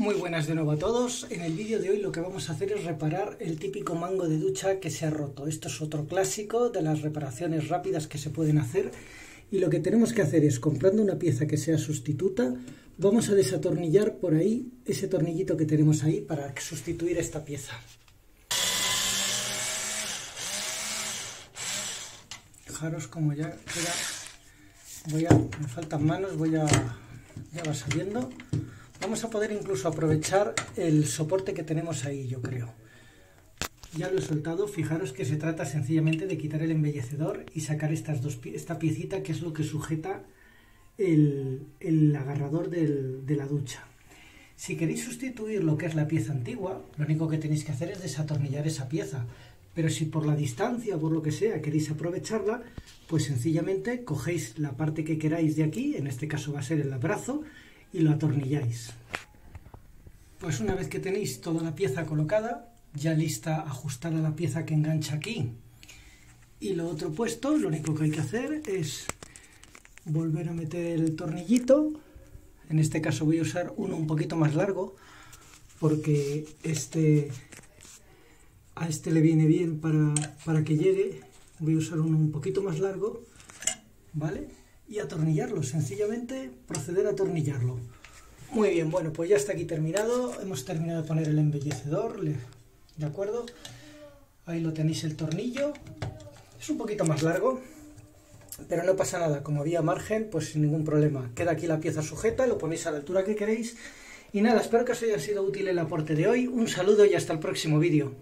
Muy buenas de nuevo a todos. En el vídeo de hoy lo que vamos a hacer es reparar el típico mango de ducha que se ha roto. Esto es otro clásico de las reparaciones rápidas que se pueden hacer. Y lo que tenemos que hacer es, comprando una pieza que sea sustituta, vamos a desatornillar por ahí ese tornillito que tenemos ahí para sustituir esta pieza. Fijaros como ya queda. Me faltan manos, ya va saliendo. Vamos a poder incluso aprovechar el soporte que tenemos ahí, yo creo. Ya lo he soltado. Fijaros que se trata sencillamente de quitar el embellecedor y sacar esta piecita que es lo que sujeta el agarrador de la ducha. Si queréis sustituir lo que es la pieza antigua, lo único que tenéis que hacer es desatornillar esa pieza. Pero si por la distancia o por lo que sea queréis aprovecharla, pues sencillamente cogéis la parte que queráis de aquí, en este caso va a ser el brazo, y lo atornilláis. Pues una vez que tenéis toda la pieza colocada, ya lista, ajustada la pieza que engancha aquí y lo otro puesto, lo único que hay que hacer es volver a meter el tornillito. En este caso voy a usar uno un poquito más largo porque a este le viene bien para que llegue. Voy a usar uno un poquito más largo, ¿vale? Y atornillarlo, sencillamente proceder a atornillarlo. Muy bien, bueno, pues ya está aquí terminado. Hemos terminado de poner el embellecedor, ¿de acuerdo? Ahí lo tenéis el tornillo. Es un poquito más largo, pero no pasa nada. Como había margen, pues sin ningún problema. Queda aquí la pieza sujeta, lo ponéis a la altura que queréis. Y nada, espero que os haya sido útil el aporte de hoy. Un saludo y hasta el próximo vídeo.